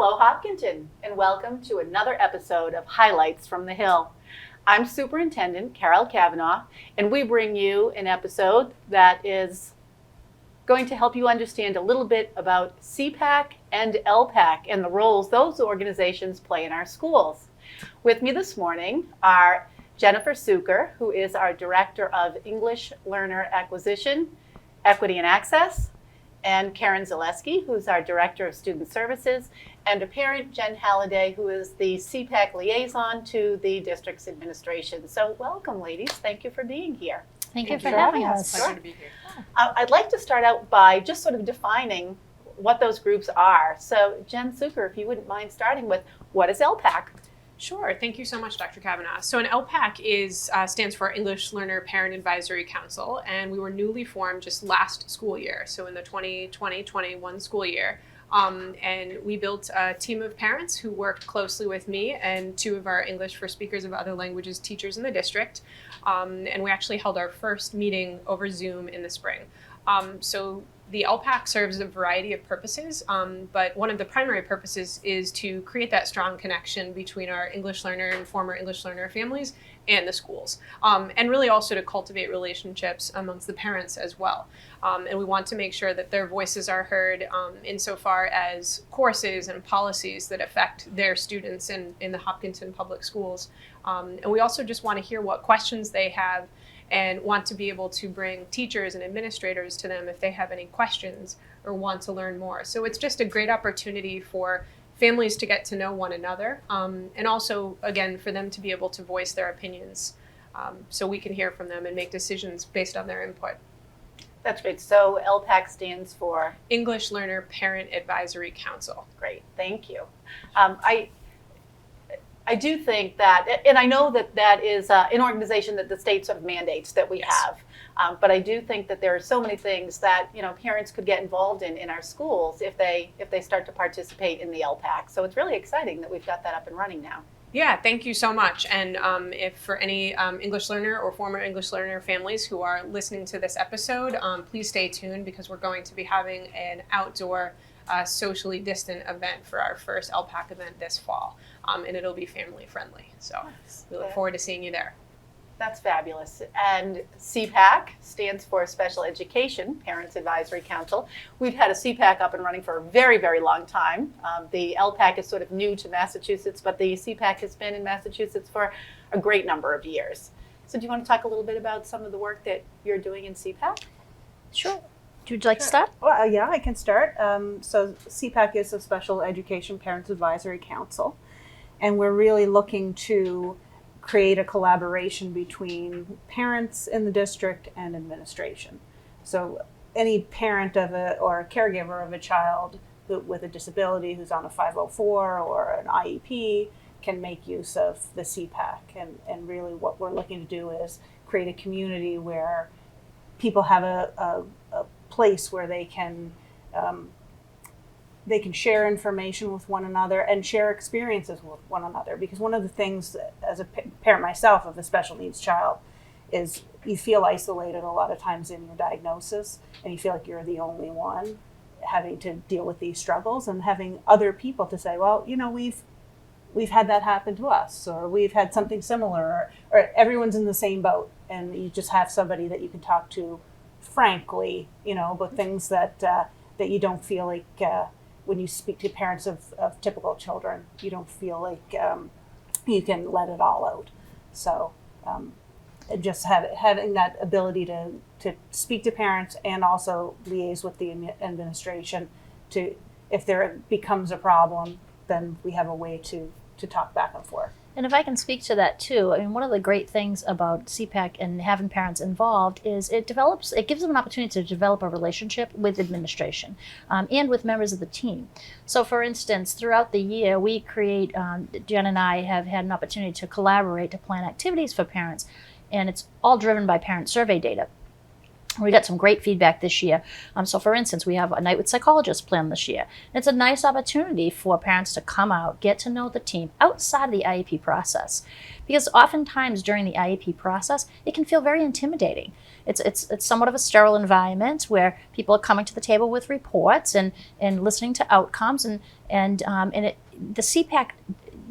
Hello, Hopkinton, and welcome to another episode of Highlights from the Hill. I'm Superintendent Carol Kavanaugh, and we bring you an episode that is going to help you understand a little bit about CPAC and LPAC and the roles those organizations play in our schools. With me this morning are Jennifer Suker, who is our Director of English Learner Acquisition, Equity and Access, and Karen Zaleski, who's our Director of Student Services, and a parent, Jen Halliday, who is the CPAC liaison to the district's administration. So welcome, ladies. Thank you for being here. Thank you for having us. Pleasure to be here. I'd like to start out by just sort of defining what those groups are. So Jen Suker, if you wouldn't mind starting with, what is LPAC? Sure. Thank you so much, Dr. Kavanaugh. So an LPAC stands for English Learner Parent Advisory Council, and we were newly formed just last school year, so in the 2020-21 school year. And we built a team of parents who worked closely with me and two of our English for speakers of other languages teachers in the district. And we actually held our first meeting over Zoom in the spring. So the LPAC serves a variety of purposes, but one of the primary purposes is to create that strong connection between our English learner and former English learner families and the schools, and really also to cultivate relationships amongst the parents as well. And we want to make sure that their voices are heard insofar as courses and policies that affect their students in the Hopkinton Public Schools. And we also just want to hear what questions they have and want to be able to bring teachers and administrators to them if they have any questions or want to learn more. So it's just a great opportunity for families to get to know one another, and also, again, for them to be able to voice their opinions so we can hear from them and make decisions based on their input. That's great. So LPAC stands for? English Learner Parent Advisory Council. Great, thank you. I do think that, and I know that that is an organization that the state sort of mandates that we have, but I do think that there are so many things that parents could get involved in our schools if they start to participate in the LPAC. So it's really exciting that we've got that up and running now. Yeah, thank you so much. And if for any English learner or former English learner families who are listening to this episode, please stay tuned because we're going to be having an outdoor socially distant event for our first LPAC event this fall. And it'll be family friendly. So we look forward to seeing you there. That's fabulous. And CPAC stands for Special Education Parents Advisory Council. We've had a CPAC up and running for a very, very long time. The LPAC is sort of new to Massachusetts, but the CPAC has been in Massachusetts for a great number of years. So do you want to talk a little bit about some of the work that you're doing in CPAC? Sure. Would you like to start? Well, yeah, I can start. So CPAC is a Special Education Parents Advisory Council, and we're really looking to create a collaboration between parents in the district and administration. So any parent or a caregiver of a child with a disability who's on a 504 or an IEP can make use of the CPAC. And really what we're looking to do is create a community where people have a place where they can share information with one another and share experiences with one another. Because one of the things as a parent myself of a special needs child is you feel isolated a lot of times in your diagnosis, and you feel like you're the only one having to deal with these struggles, and having other people to say, well, we've had that happen to us, or we've had something similar, or everyone's in the same boat, and you just have somebody that you can talk to frankly, about things that you don't feel like when you speak to parents of typical children, you don't feel like you can let it all out. So just having that ability to speak to parents and also liaise with the administration to, if there becomes a problem, then we have a way to talk back and forth. And if I can speak to that too, I mean, one of the great things about CPAC and having parents involved is it gives them an opportunity to develop a relationship with administration and with members of the team. So for instance, throughout the year, we create, Jen and I have had an opportunity to collaborate to plan activities for parents, and it's all driven by parent survey data. We got some great feedback this year. So, for instance, we have a night with psychologists planned this year. And it's a nice opportunity for parents to come out, get to know the team outside of the IEP process. Because oftentimes during the IEP process, it can feel very intimidating. It's somewhat of a sterile environment where people are coming to the table with reports and listening to outcomes. The CPAC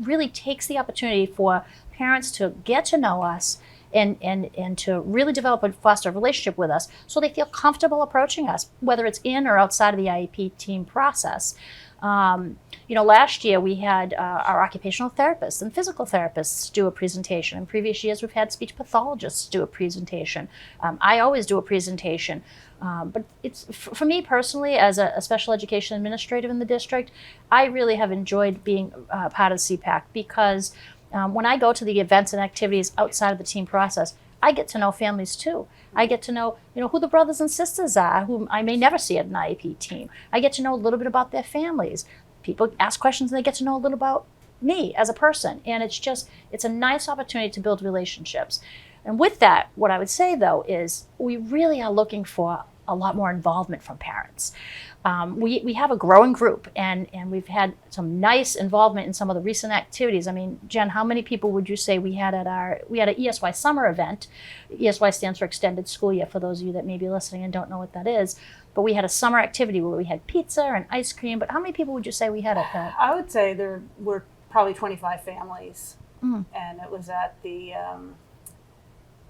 really takes the opportunity for parents to get to know us and to really develop and foster a relationship with us so they feel comfortable approaching us, whether it's in or outside of the IEP team process. Last year we had our occupational therapists and physical therapists do a presentation. In previous years, we've had speech pathologists do a presentation. I always do a presentation. But it's for me personally, as a special education administrator in the district, I really have enjoyed being part of CPAC because when I go to the events and activities outside of the team process, I get to know families too. I get to know, who the brothers and sisters are, whom I may never see at an IEP team. I get to know a little bit about their families. People ask questions and they get to know a little about me as a person. And it's a nice opportunity to build relationships. And with that, what I would say though is we really are looking for a lot more involvement from parents. We have a growing group and we've had some nice involvement in some of the recent activities. I mean, Jen, how many people would you say we had an ESY summer event? ESY stands for Extended School Year, for those of you that may be listening and don't know what that is. But we had a summer activity where we had pizza and ice cream. But how many people would you say we had at that? I would say there were probably 25 families. And it was at the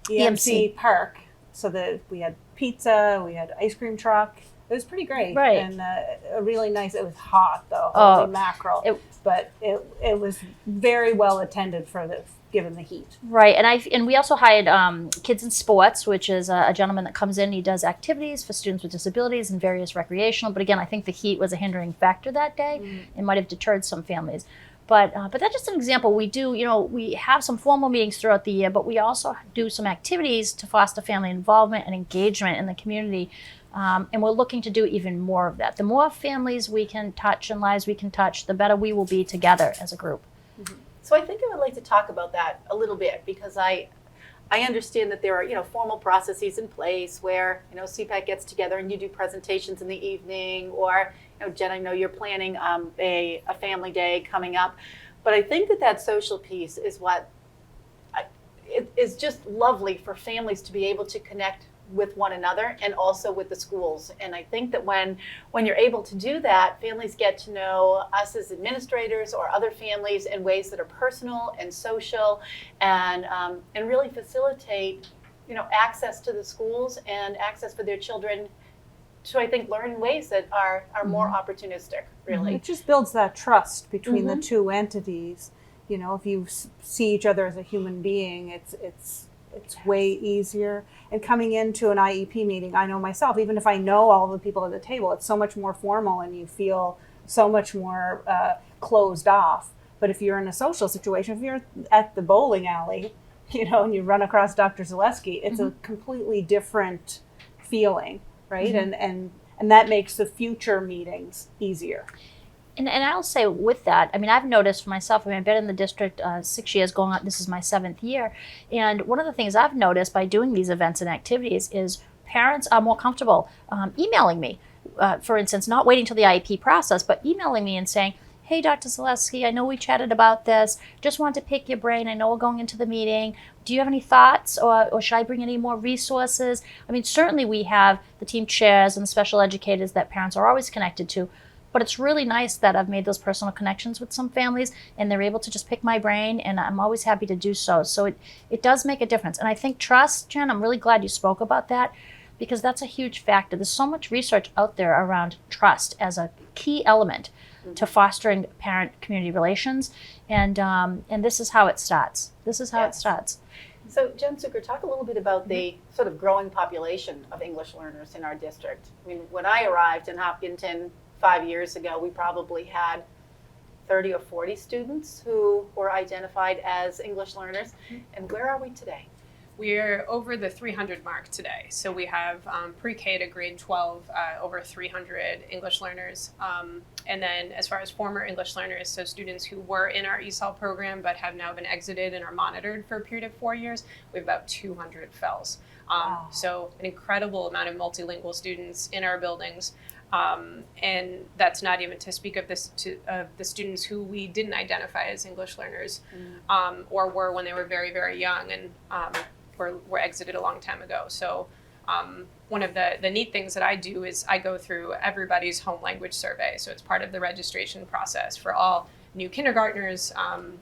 EMC Park. So that we had pizza, we had ice cream truck. It was pretty great. Right. And a really nice, it was hot though, holy mackerel. But it was very well attended given the heat. Right, and we also hired Kids in Sports, which is a gentleman that comes in. He does activities for students with disabilities and various recreational. But again, I think the heat was a hindering factor that day. It might have deterred some families. But that's just an example. We do, we have some formal meetings throughout the year, but we also do some activities to foster family involvement and engagement in the community. And we're looking to do even more of that. The more families we can touch and lives we can touch, the better we will be together as a group. So I think I would like to talk about that a little bit because I understand that there are, formal processes in place where, CPAC gets together and you do presentations in the evening or, Jen, I know you're planning a family day coming up, but I think that social piece is what it is just lovely for families to be able to connect with one another and also with the schools. And I think that when you're able to do that, families get to know us as administrators or other families in ways that are personal and social and really facilitate, access to the schools and access for their children to, I think, learn in ways that are more opportunistic, really. It just builds that trust between the two entities. If you see each other as a human being, it's way easier. And coming into an IEP meeting, I know myself, even if I know all the people at the table, it's so much more formal and you feel so much more closed off. But if you're in a social situation, if you're at the bowling alley, and you run across Dr. Zaleski, it's a completely different feeling, right? And that makes the future meetings easier. And I'll say with that, I've noticed for myself, I've been in the district 6 years going on, this is my 7th year. And one of the things I've noticed by doing these events and activities is parents are more comfortable emailing me. For instance, not waiting till the IEP process, but emailing me and saying, hey, Dr. Zaleski, I know we chatted about this. Just wanted to pick your brain. I know we're going into the meeting. Do you have any thoughts or should I bring any more resources? Certainly we have the team chairs and the special educators that parents are always connected to. But it's really nice that I've made those personal connections with some families and they're able to just pick my brain, and I'm always happy to do so. So it does make a difference. And I think trust, Jen, I'm really glad you spoke about that because that's a huge factor. There's so much research out there around trust as a key element to fostering parent-community relations. And this is how it starts. It starts. So Jen Zucker, talk a little bit about the sort of growing population of English learners in our district. When I arrived in Hopkinton 5 years ago, we probably had 30 or 40 students who were identified as English learners. And where are we today? We're over the 300 mark today. So we have pre-K to grade 12, over 300 English learners. And then as far as former English learners, so students who were in our ESOL program but have now been exited and are monitored for a period of 4 years, we have about 200 FELs. Wow. So an incredible amount of multilingual students in our buildings. And that's not even to speak of the students who we didn't identify as English learners, or were when they were very, very young and were exited a long time ago. So one of the neat things that I do is I go through everybody's home language survey. So it's part of the registration process for all new kindergartners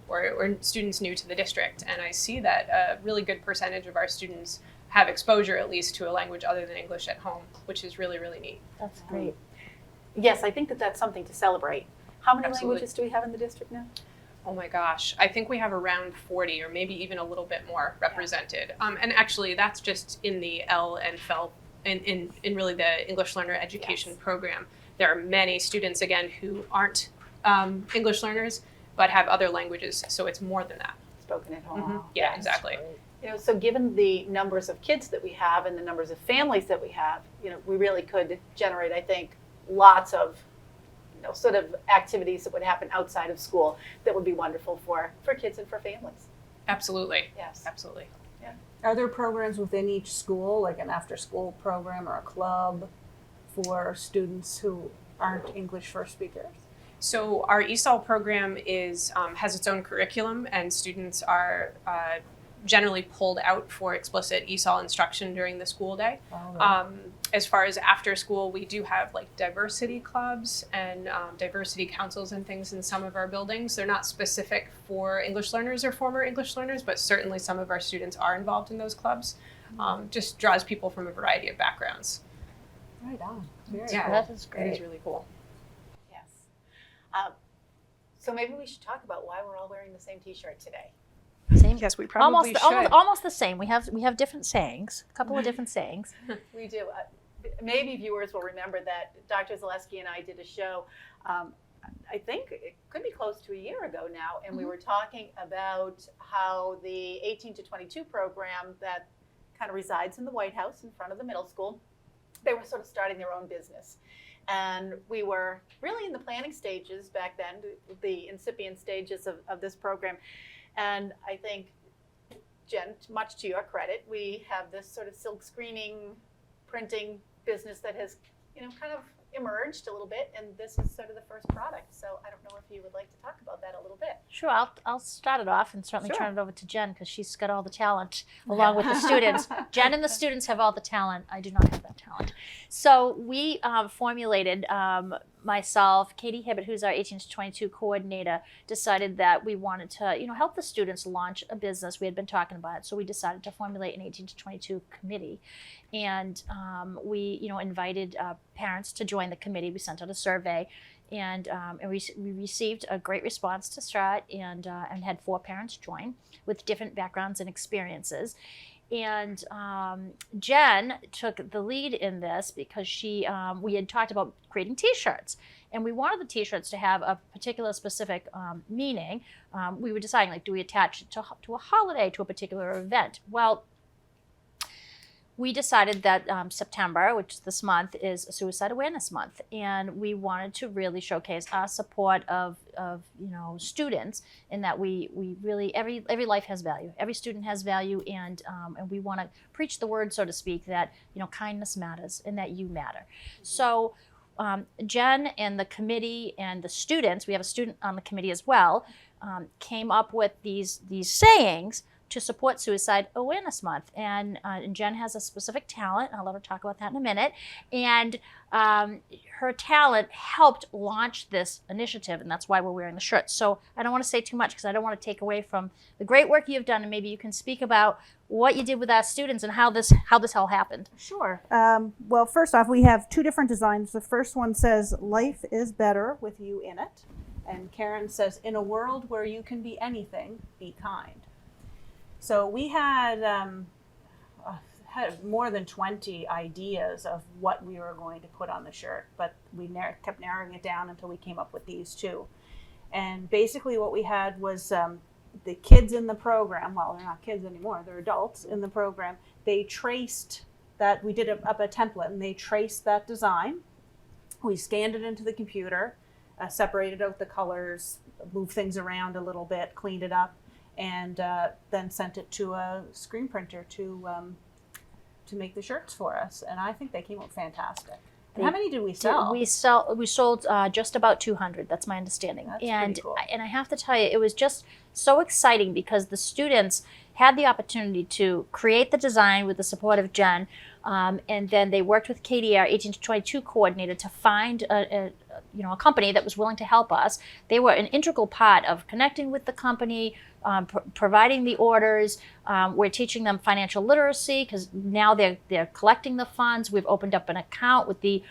or students new to the district. And I see that a really good percentage of our students have exposure at least to a language other than English at home, which is really, really neat. That's great. Yes, I think that that's something to celebrate. How many Absolutely. languages do we have in the district now? Oh my gosh, I think we have around 40 or maybe even a little bit more represented. And actually that's just in the L and FEL, in really the English Learner Education Yes. program. There are many students, again, who aren't English learners, but have other languages, so it's more than that. Spoken at home. Mhm. Yeah, exactly. You know, so given the numbers of kids that we have and the numbers of families that we have, you know, we really could generate, I think, lots of, you know, sort of activities that would happen outside of school that would be wonderful for kids and for families. Absolutely, Yes. absolutely. Are there programs within each school, like an after-school program or a club for students who aren't English first speakers? So our ESOL program has its own curriculum, and students are generally pulled out for explicit ESOL instruction during the school day. As far as after school, we do have like diversity clubs and diversity councils and things in some of our buildings. They're not specific for English learners or former English learners, but certainly some of our students are involved in those clubs. Just draws people from a variety of backgrounds. Right on. Very Yeah. cool. That is It great. is really cool. Yes. So maybe we should talk about why we're all wearing the same T-shirt today. Same. Yes, we Almost the same. We have different sayings, a couple of different sayings. We do. Maybe viewers will remember that Dr. Zaleski and I did a show, I think it could be close to a year ago now, and we were talking about how the 18 to 22 program that kind of resides in the White House in front of the middle school, they were sort of starting their own business. And we were really in the planning stages back then, the incipient stages of this program. And I think, Jen, much to your credit, we have this sort of silk screening, printing business that has, you know, kind of emerged a little bit, and this is sort of the first product. So I don't know if you would like to talk about that a little bit. Sure, I'll start it off and certainly Sure. turn it over to Jen because she's got all the talent along with the students. Jen and the students have all the talent. I do not have that talent. So we formulated, myself, Katie Hibbett, who's our 18 to 22 coordinator, decided that we wanted to, you know, help the students launch a business. We had been talking about it, so we decided to formulate an 18 to 22 committee. And we, you know, invited parents to join the committee. We sent out a survey. And we received a great response to start, and had 4 parents join with different backgrounds and experiences. And Jen took the lead in this because we had talked about creating T-shirts, and we wanted the T-shirts to have a particular specific meaning. We were deciding, like, do we attach it to a holiday, to a particular event? Well, we decided that September, which is this month, is a Suicide Awareness Month, and we wanted to really showcase our support of you know, students, in that we really, every life has value, every student has value, and we want to preach the word, so to speak, that, you know, kindness matters and that you matter. So Jen and the committee and the students, we have a student on the committee as well, came up with these sayings to support Suicide Awareness Month. And Jen has a specific talent, I'll let her talk about that in a minute, and her talent helped launch this initiative, and that's why we're wearing the shirt. So I don't want to say too much because I don't want to take away from the great work you've done, and maybe you can speak about what you did with our students and how this all happened. Sure. Well, first off, we have 2 different designs. The first one says, "Life is better with you in it." And Karen says, "In a world where you can be anything, be kind." So we had more than 20 ideas of what we were going to put on the shirt, but we kept narrowing it down until we came up with these 2. And basically what we had was the kids in the program, well, they're not kids anymore, they're adults in the program, they traced that, we did up a template, and they traced that design. We scanned it into the computer, separated out the colors, moved things around a little bit, cleaned it up, and then sent it to a screen printer to make the shirts for us. And I think they came out fantastic. And how many did we sell? We sold just about 200. That's my understanding. That's and pretty cool. And I have to tell you, it was just so exciting because the students had the opportunity to create the design with the support of Jen, and then they worked with Katie, our 18 to 22 coordinator, to find a company that was willing to help us. They were an integral part of connecting with the company, providing the orders. We're teaching them financial literacy because now they're collecting the funds. We've opened up an account with the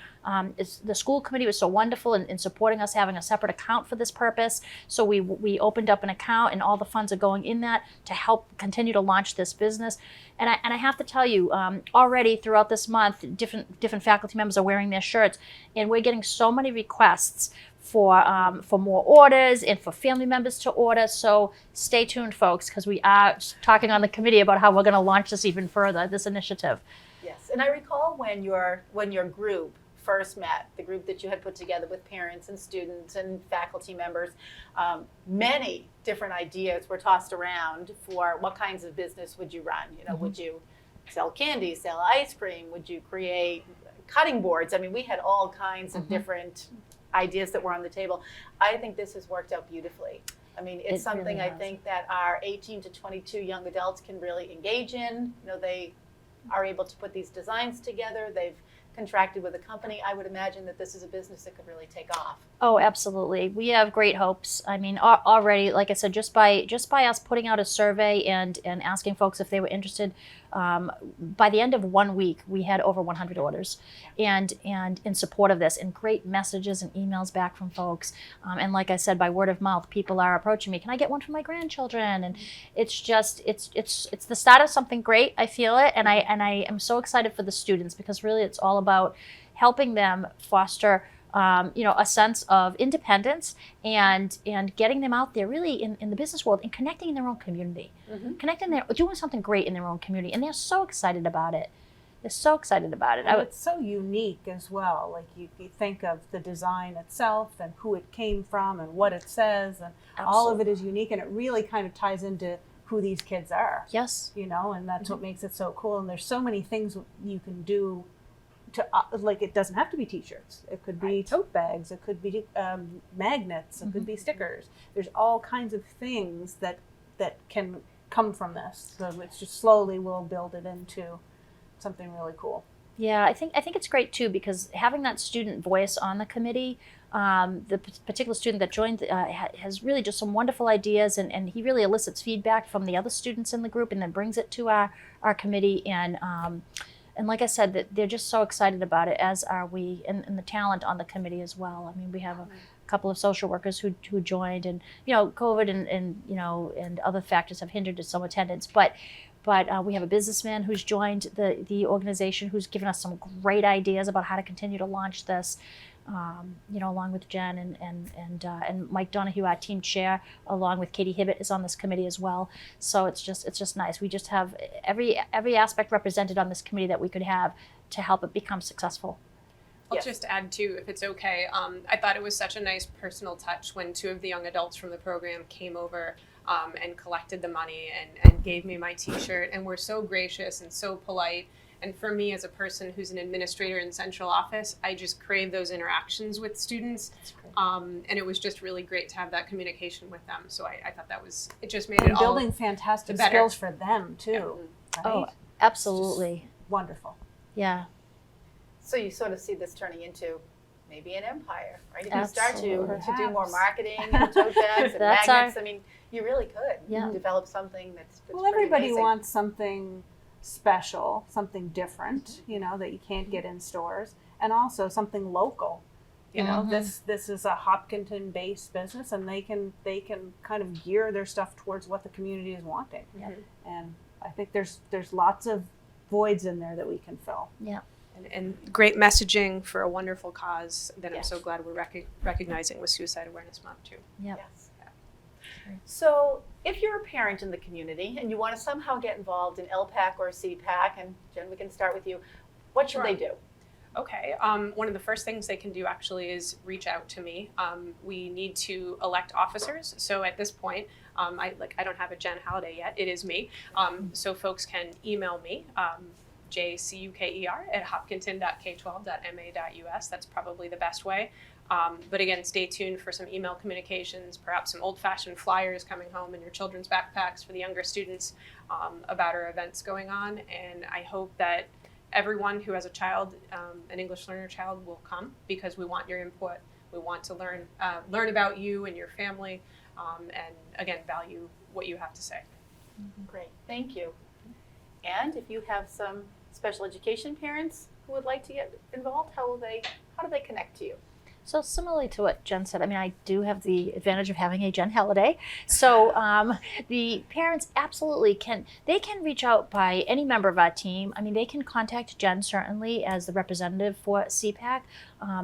school committee was so wonderful in supporting us having a separate account for this purpose. So we opened up an account, and all the funds are going in that to help continue to launch this business. And I have to tell you, already throughout this month, different faculty members are wearing their shirts, and we're getting so many requests for more orders and for family members to order. So stay tuned, folks, because we are talking on the committee about how we're going to launch this even further, this initiative. Yes, and I recall when your group first met, the group that you had put together with parents and students and faculty members, many different ideas were tossed around for what kinds of business would you run? Would you sell candy, sell ice cream? Would you create cutting boards? I mean, we had all kinds of different ideas that were on the table. I think this has worked out beautifully. I mean, it's something really I think that our 18 to 22 young adults can really engage in. They are able to put these designs together. They've contracted with a company. I would imagine that this is a business that could really take off. Oh, absolutely. We have great hopes. I mean, already, like I said, just by us putting out a survey and asking folks if they were interested, by the end of 1 week, we had over 100 orders, and in support of this, and great messages and emails back from folks. And like I said, by word of mouth, people are approaching me. Can I get one for my grandchildren? And it's just it's the start of something great. I feel it, and I am so excited for the students because really it's all about helping them foster a sense of independence and getting them out there really in the business world and connecting in their own community, doing something great in their own community. And they're so excited about it. They're so excited about it. And it's so unique as well. Like you think of the design itself and who it came from and what it says, and all of it is unique, and it really kind of ties into who these kids are. Yes. And that's what makes it so cool. And there's so many things you can do to it doesn't have to be t-shirts. It could be tote bags. It could be magnets. It could be stickers. There's all kinds of things that can come from this. So it's just slowly we'll build it into something really cool. Yeah, I think it's great too because having that student voice on the committee, the particular student that joined has really just some wonderful ideas, and he really elicits feedback from the other students in the group and then brings it to our committee. And like I said, that they're just so excited about it, as are we, and the talent on the committee as well. I mean, we have a couple of social workers who joined, and COVID and other factors have hindered some attendance, but we have a businessman who's joined the organization, who's given us some great ideas about how to continue to launch this. Along with Jen and Mike Donahue, our team chair, along with Katie Hibbett, is on this committee as well. So it's just nice. We just have every aspect represented on this committee that we could have to help it become successful. I'll just add too, if it's okay. I thought it was such a nice personal touch when 2 of the young adults from the program came over and collected the money and gave me my T-shirt, and were so gracious and so polite. And for me, as a person who's an administrator in central office, I just crave those interactions with students. And it was just really great to have that communication with them. So I thought it just made it all building fantastic better. skills for them too. Yeah. Right? Oh, absolutely. Wonderful. Yeah. So you sort of see this turning into maybe an empire, right? If you start to do more Perhaps. marketing and tote bags and That's magnets, I mean, you really could develop something that's Well, pretty everybody amazing. wants something special, something different, that you can't get in stores, and also something local. This is a Hopkinton-based business, and they can kind of gear their stuff towards what the community is wanting. Yeah. And I think there's lots of voids in there that we can fill. Yeah. and great messaging for a wonderful cause that I'm Yes. so glad we're recognizing with Suicide Awareness Month too. Yep. Yes. So if you're a parent in the community and you want to somehow get involved in LPAC or CPAC, and Jen, we can start with you, what should Sure. they do? Okay. One of the first things they can do actually is reach out to me. We need to elect officers. So at this point, I don't have a Jen Halliday yet. It is me. So folks can email me, jcuker@hopkinton.k12.ma.us. That's probably the best way. But again, stay tuned for some email communications, perhaps some old-fashioned flyers coming home in your children's backpacks for the younger students about our events going on. And I hope that everyone who has a child, an English learner child, will come because we want your input. We want to learn about you and your family, and again, value what you have to say. Great, thank you. And if you have some special education parents who would like to get involved, how do they connect to you? So similarly to what Jen said, I mean, I do have the advantage of having a Jen Halliday. So the parents absolutely can reach out by any member of our team. I mean, they can contact Jen certainly as the representative for CPAC,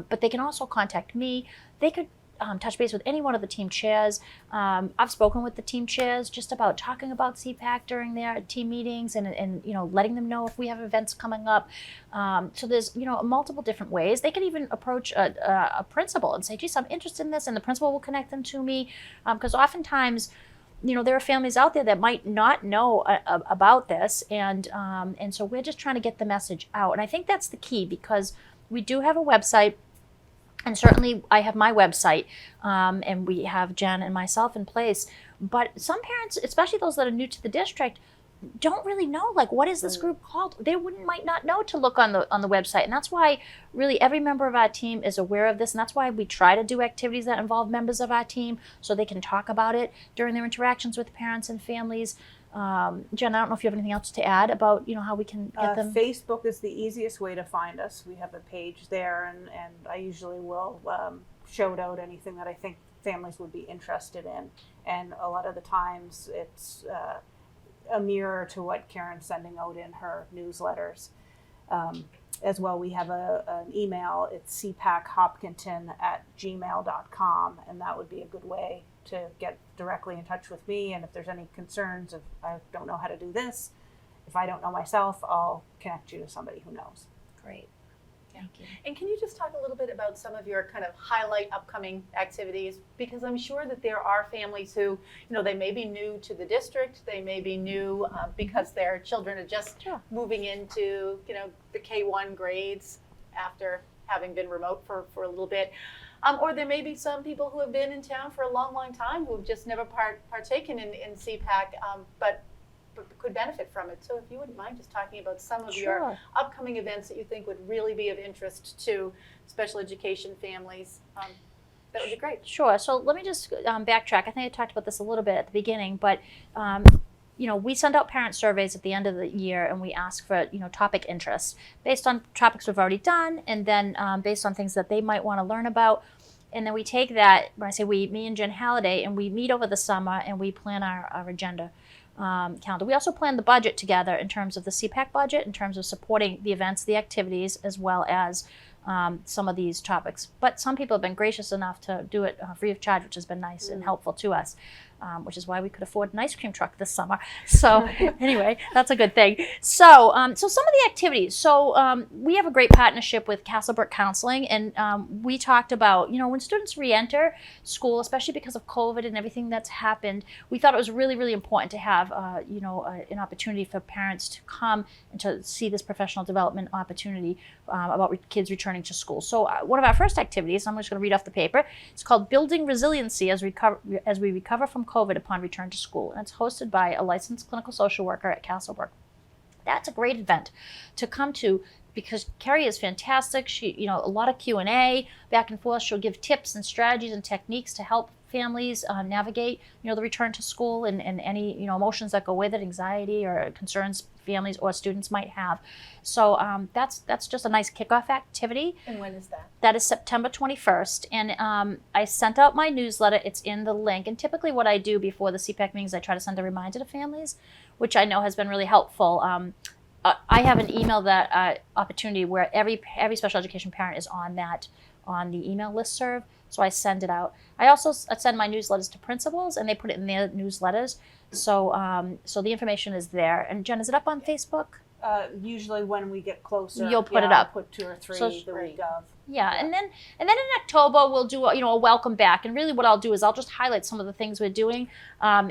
but they can also contact me. They could touch base with any one of the team chairs. I've spoken with the team chairs just about talking about CPAC during their team meetings and letting them know if we have events coming up. So there's multiple different ways. They can even approach a principal and say, geez, I'm interested in this, and the principal will connect them to me, because oftentimes there are families out there that might not know about this, and so we're just trying to get the message out. And I think that's the key, because we do have a website. And certainly I have my website, and we have Jen and myself in place. But some parents, especially those that are new to the district, don't really know, like, what is this group called? They might not know to look on the website. And that's why really every member of our team is aware of this. And that's why we try to do activities that involve members of our team so they can talk about it during their interactions with parents and families. Jen, I don't know if you have anything else to add about how we can get them. Facebook is the easiest way to find us. We have a page there, and I usually will shout out anything that I think families would be interested in. And a lot of the times it's a mirror to what Karen's sending out in her newsletters. As well, we have an email. It's cpachopkinton@gmail.com, and that would be a good way to get directly in touch with me. And if there's any concerns, if I don't know how to do this, if I don't know myself, I'll connect you to somebody who knows. Great. Thank you. And can you just talk a little bit about some of your kind of highlight upcoming activities? Because I'm sure that there are families who, they may be new to the district, they may be new because their children are just moving into, the K-1 grades after having been remote for a little bit. Or there may be some people who have been in town for a long, long time who have just never partaken in CPAC, but could benefit from it. So if you wouldn't mind just talking about some of your upcoming events that you think would really be of interest to special education families, that would be great. Sure. So let me just backtrack. I think I talked about this a little bit at the beginning, but we send out parent surveys at the end of the year, and we ask for topic interests based on topics we've already done, and then based on things that they might want to learn about. And then we take that, when I say we, me and Jen Halliday, and we meet over the summer and we plan our agenda calendar. We also plan the budget together in terms of the CPAC budget, in terms of supporting the events, the activities, as well as some of these topics. But some people have been gracious enough to do it free of charge, which has been nice and helpful to us. Which is why we could afford an ice cream truck this summer. So anyway, that's a good thing. So so some of the activities. So we have a great partnership with Castlebrook Counseling, and we talked about, when students re-enter school, especially because of COVID and everything that's happened, we thought it was really, really important to have, an opportunity for parents to come and to see this professional development opportunity about kids returning to school. So one of our first activities, I'm just going to read off the paper, it's called Building Resiliency as we recover from COVID upon return to school. And it's hosted by a licensed clinical social worker at Castlebrook. That's a great event to come to because Carrie is fantastic. She, a lot of Q&A back and forth. She'll give tips and strategies and techniques to help families navigate, the return to school and any, emotions that go with it, anxiety or concerns families or students might have. So that's just a nice kickoff activity. And when is that? That is September 21st. And I sent out my newsletter. It's in the link. And typically what I do before the CPAC meetings, I try to send a reminder to families, which I know has been really helpful. I have an email that opportunity where every special education parent is on that on the email listserv. So I send it out. I also send my newsletters to principals, and they put it in their newsletters. So so the information is there. And Jen, is it up on Facebook? Usually when we get closer, You'll put it I'll up. put 2 or 3 So- the week of. Yeah, and then in October we'll do a welcome back, and really what I'll do is I'll just highlight some of the things we're doing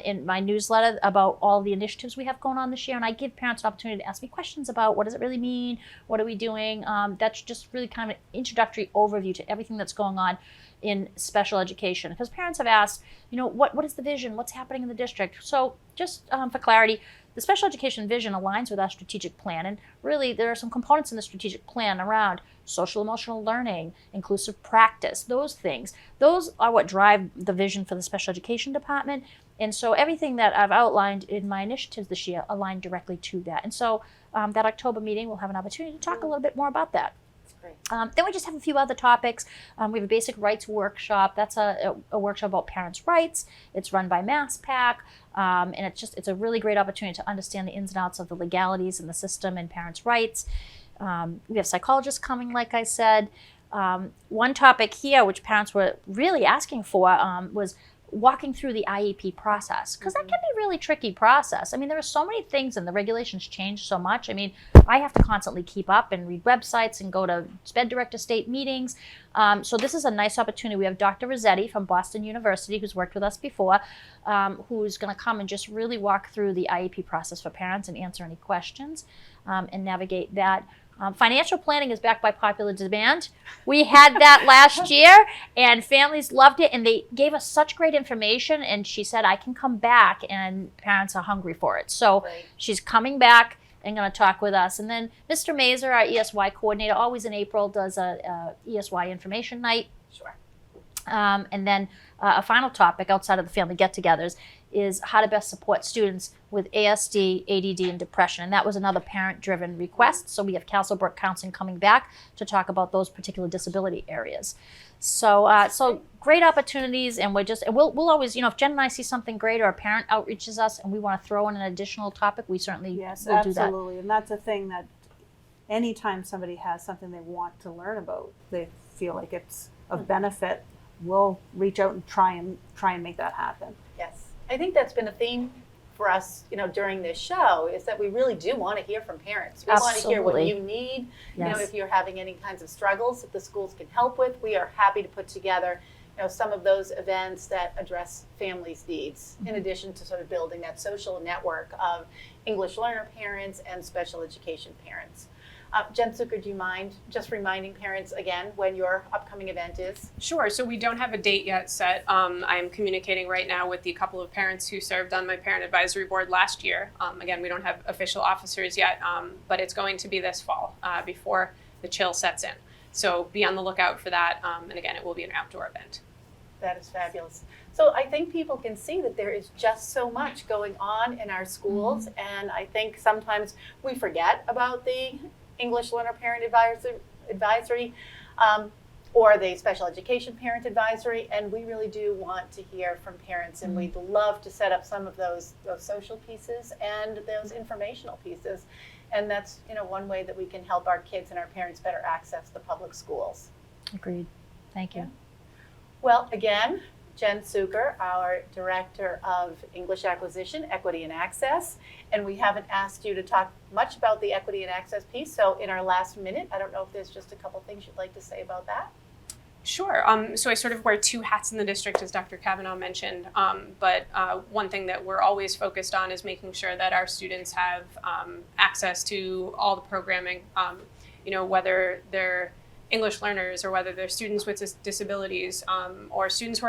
in my newsletter about all the initiatives we have going on this year, and I give parents an opportunity to ask me questions about what does it really mean, what are we doing. That's just really kind of an introductory overview to everything that's going on in special education, because parents have asked, what is the vision, what's happening in the district. So just for clarity, the special education vision aligns with our strategic plan, and really there are some components in the strategic plan around social emotional learning, inclusive practice, those things. Those are what drive the vision for the special education department. And so everything that I've outlined in my initiatives this year align directly to that. And so that October meeting, we'll have an opportunity to talk a little bit more about that. Great. Then we just have a few other topics. We have a basic rights workshop. That's a workshop about parents' rights. It's run by MassPAC, and it's a really great opportunity to understand the ins and outs of the legalities in the system and parents' rights. We have psychologists coming, like I said. One topic here, which parents were really asking for, was walking through the IEP process, because that can be a really tricky process. I mean, there are so many things, and the regulations change so much. I mean, I have to constantly keep up and read websites and go to SPED Director State meetings. So this is a nice opportunity. We have Dr. Rossetti from Boston University, who's worked with us before, who's going to come and just really walk through the IEP process for parents and answer any questions and navigate that. Financial planning is backed by popular demand. We had that last year, and families loved it, and they gave us such great information, and she said, I can come back, and parents are hungry for it. So Right. she's coming back and going to talk with us. And then Mr. Mazer, our ESY coordinator, always in April does a ESY information night. Sure. And then a final topic outside of the family get-togethers is how to best support students with ASD, ADD, and depression. And that was another parent-driven request. So we have Castlebrook Counseling coming back to talk about those particular disability areas. So great opportunities, and we'll always, if Jen and I see something great or a parent outreaches us and we want to throw in an additional topic, we certainly Yes, will do that. absolutely. And that's a thing that anytime somebody has something they want to learn about, they feel like it's of benefit, we'll reach out and try and make that happen. Yes. I think that's been a theme for us, during this show, is that we really do want to hear from parents. We want to hear what Absolutely. you need. Yes. If you're having any kinds of struggles that the schools can help with, we are happy to put together, some of those events that address families' needs, in addition to sort of building that social network of English learner parents and special education parents. Jen Zucker, do you mind just reminding parents again when your upcoming event is? Sure. So we don't have a date yet set. I'm communicating right now with the couple of parents who served on my parent advisory board last year. Again, we don't have official officers yet, but it's going to be this fall before the chill sets in. So be on the lookout for that. And again, it will be an outdoor event. That is fabulous. So I think people can see that there is just so much going on in our schools, and I think sometimes we forget about the English Learner Parent Advisory or the Special Education Parent Advisory, and we really do want to hear from parents, and we'd love to set up some of those social pieces and those informational pieces, and that's one way that we can help our kids and our parents better access the public schools. Agreed. Thank you. Well, again, Jen Zucker, our Director of English Acquisition, Equity and Access, and we haven't asked you to talk much about the Equity and Access piece, so in our last minute, I don't know if there's just a couple things you'd like to say about that. Sure. So I sort of wear two hats in the district, as Dr. Kavanaugh mentioned. But one thing that we're always focused on is making sure that our students have access to all the programming, whether they're English learners or whether they're students with disabilities or students who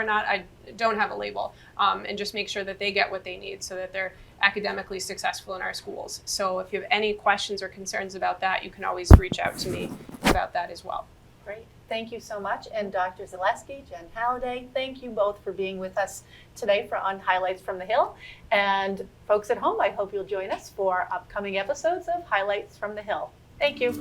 don't have a label, and just make sure that they get what they need so that they're academically successful in our schools. So if you have any questions or concerns about that, you can always reach out to me about that as well. Great. Thank you so much. And Dr. Zaleski, Jen Halliday, thank you both for being with us today on Highlights from the Hill. And folks at home, I hope you'll join us for upcoming episodes of Highlights from the Hill. Thank you.